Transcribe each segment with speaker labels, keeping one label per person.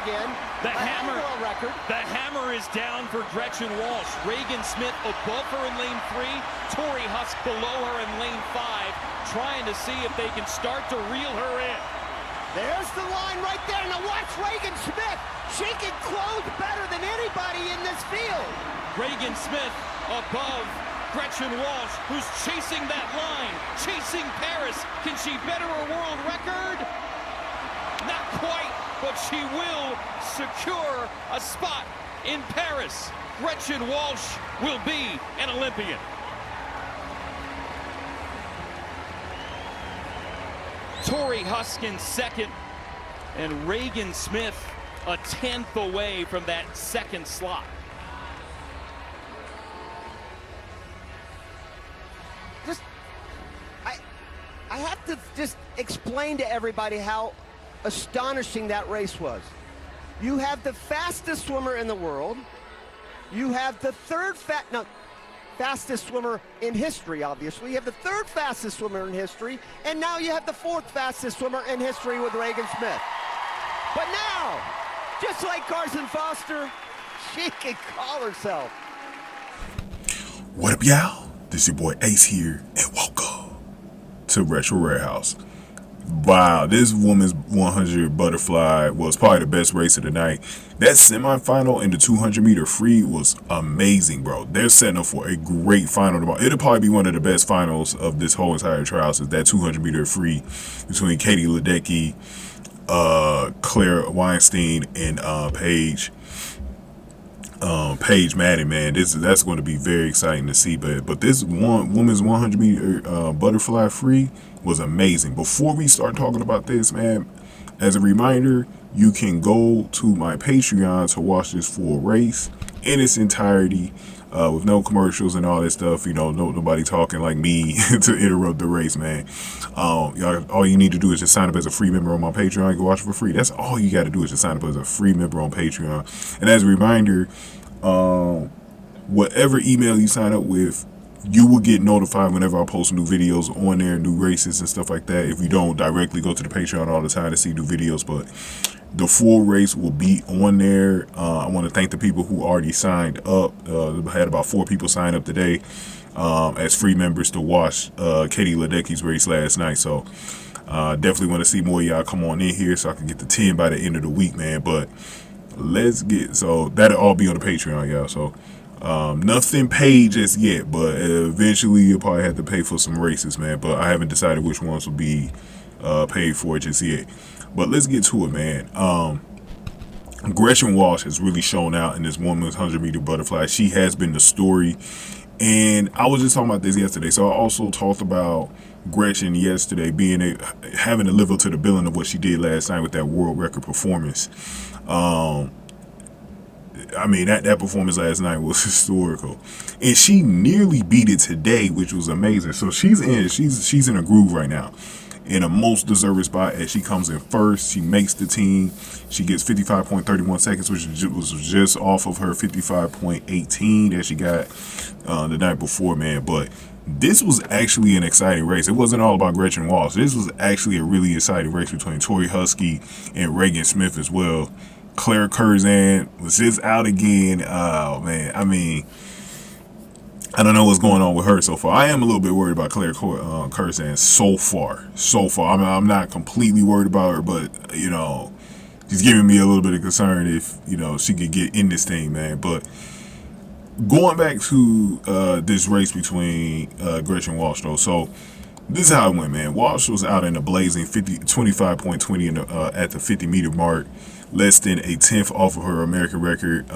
Speaker 1: again.
Speaker 2: The hammer,
Speaker 1: world record.
Speaker 2: the hammer is down for Gretchen Walsh. Regan Smith above her in lane 3, Torri Huske below her in lane 5, trying to see if they can start to reel her in.
Speaker 1: There's the line right there. Now watch Regan Smith. She can close better than anybody in this field.
Speaker 2: Regan Smith above Gretchen Walsh, who's chasing that line, chasing Paris. Can she better her world record? Not quite, but she will secure a spot in Paris. Gretchen Walsh will be an Olympian. Torri Huske in second, and Regan Smith a 10th away from that second slot.
Speaker 1: I have to just explain to everybody how astonishing that race was. You have the fastest swimmer in the world. You have the fastest swimmer in history, obviously. You have the third fastest swimmer in history, and now you have the fourth fastest swimmer in history with Regan Smith. But now, just like Curzan Foster, she can call herself.
Speaker 3: What up, y'all? This your boy Ace here, and welcome to Retro Warehouse. Wow, this woman's 100 butterfly was probably the best race of the night. That semifinal in the 200-meter free was amazing, bro. They're setting up for a great final tomorrow. It'll probably be one of the best finals of this whole entire trials, is that 200-meter free between Ledecky, Claire Weinstein, and Paige Madden, man. That's going to be very exciting to see. But this women's 100-meter butterfly free was amazing. Before we start talking about this, man, as a reminder, you can go to my Patreon to watch this full race in its entirety, with no commercials and all that stuff. You know, nobody talking like me to interrupt the race, man. All you need to do is just sign up as a free member on my Patreon. You can watch it for free. That's all you got to do, is just sign up as a free member on Patreon. And as a reminder, whatever email you sign up with, you will get notified whenever I post new videos on there, new races and stuff like that. If you don't directly go to the Patreon all the time to see new videos, but the full race will be on there. I want to thank the people who already signed up. I had about 4 people sign up today as free members to watch Ledecky's race last night. So definitely want to see more of y'all come on in here so I can get to 10 by the end of the week, man. But so that'll all be on the Patreon, y'all. So nothing paid just yet, but eventually you'll probably have to pay for some races, man. But I haven't decided which ones will be paid for just yet. But let's get to it, man. Gretchen Walsh has really shown out in this women's 100-meter butterfly. She has been the story, and I was just talking about this yesterday. So I also talked about Gretchen yesterday having to live up to the billing of what she did last night with that world record performance. I mean, that performance last night was historical, and she nearly beat it today, which was amazing. So she's in a groove right now, in a most deserved spot, as she comes in first. She makes the team. She gets 55.31 seconds, which was just off of her 55.18 that she got the night before, man. But this was actually an exciting race. It wasn't all about Gretchen Walsh. This was actually a really exciting race between Torri Huske and Regan Smith as well. Claire Curzan was just out again. Oh, man. I mean, I don't know what's going on with her so far. I am a little bit worried about Claire Curzan so far. I mean, I'm not completely worried about her, but, you know, she's giving me a little bit of concern if, you know, she could get in this thing, man. But going back to this race between Gretchen Walsh, though. So this is how it went, man. Walsh was out in a blazing 25.20 at the 50-meter mark, less than a 10th off of her American record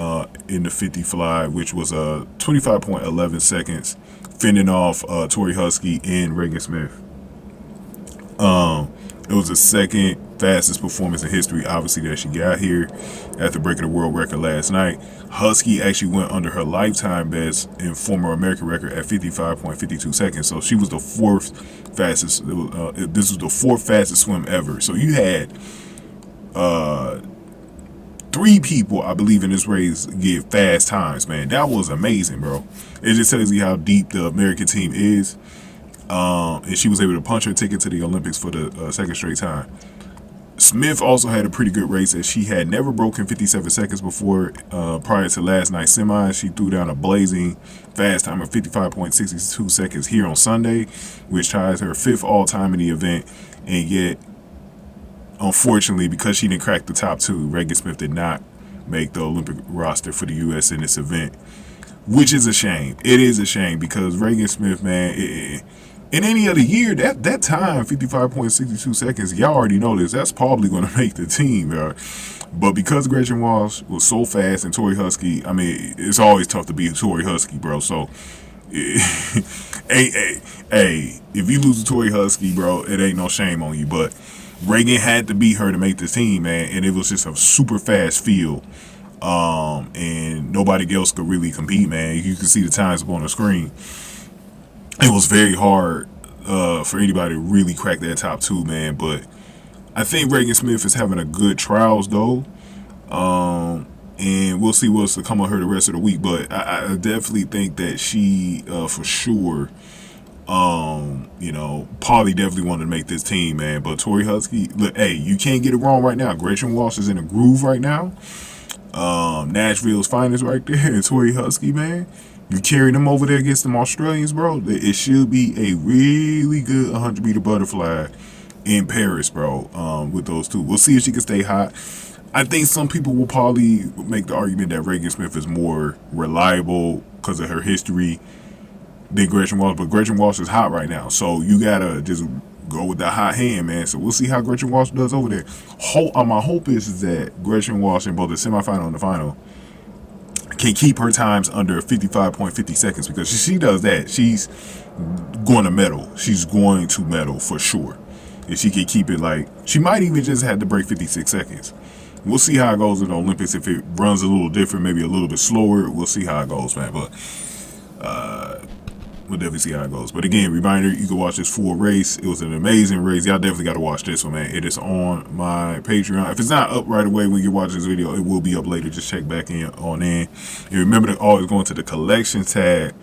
Speaker 3: in the 50 fly, which was 25.11 seconds, fending off Torri Huske and Regan Smith. It was the second fastest performance in history, obviously, that she got here after breaking the world record last night. Huske actually went under her lifetime best and former American record at 55.52 seconds. So she was the fourth fastest. This was the fourth fastest swim ever. So you had 3 people, I believe, in this race get fast times, man. That was amazing, bro. It just tells you how deep the American team is. And she was able to punch her ticket to the Olympics for the second straight time. Smith also had a pretty good race, as she had never broken 57 seconds before. Prior to last night's semi, she threw down a blazing fast time of 55.62 seconds here on Sunday, which ties her 5th all-time in the event. And yet, unfortunately, because she didn't crack the top 2, Regan Smith did not make the Olympic roster for the U.S. in this event, which is a shame. It is a shame, because Regan Smith, man, in any other year, that time, 55.62 seconds, y'all already know this, that's probably going to make the team, bro. But because Gretchen Walsh was so fast and Torri Huske, I mean, it's always tough to beat Torri Huske, bro. So, hey, if you lose to Torri Huske, bro, it ain't no shame on you. But Regan had to beat her to make the team, man. And it was just a super fast field. And nobody else could really compete, man. You can see the times up on the screen. It was very hard for anybody to really crack that top 2, man. But I think Regan Smith is having a good trials, though. And we'll see what's to come on her the rest of the week. But I definitely think that she, for sure, Paulie definitely wanted to make this team, man. But Torri Huske, look, hey, you can't get it wrong right now. Gretchen Walsh is in a groove right now. Nashville's finest right there. And Torri Huske, man, you carry them over there against them Australians, bro. It should be a really good 100-meter butterfly in Paris, bro, with those two. We'll see if she can stay hot. I think some people will probably make the argument that Regan Smith is more reliable because of her history than Gretchen Walsh, but Gretchen Walsh is hot right now, so you gotta just go with the hot hand, man. So we'll see how Gretchen Walsh does over there. My hope is that Gretchen Walsh in both the semifinal and the final can keep her times under 55.50 seconds, because she does that, she's going to medal. She's going to medal for sure. If she can keep it, like, she might even just have to break 56 seconds. We'll see how it goes in the Olympics. If it runs a little different, maybe a little bit slower, we'll see how it goes, man. But we'll definitely see how it goes. But again, reminder, you can watch this full race. It was an amazing race. Y'all definitely got to watch this one, man. It is on my Patreon. If it's not up right away when you watch this video, it will be up later. Just check back in on in. And remember to always go into the collection tab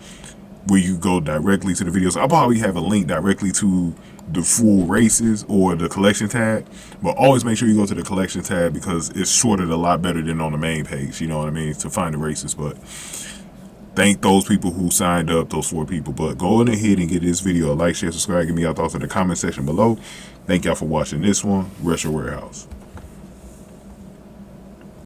Speaker 3: where you go directly to the videos. I'll probably have a link directly to the full races or the collection tab, but always make sure you go to the collection tab, because it's sorted a lot better than on the main page, you know what I mean, to find the races. But thank those people who signed up, those 4 people. But go on ahead and give this video a like, share, subscribe, give me your thoughts in the comment section below. Thank y'all for watching this one. Retro Warehouse.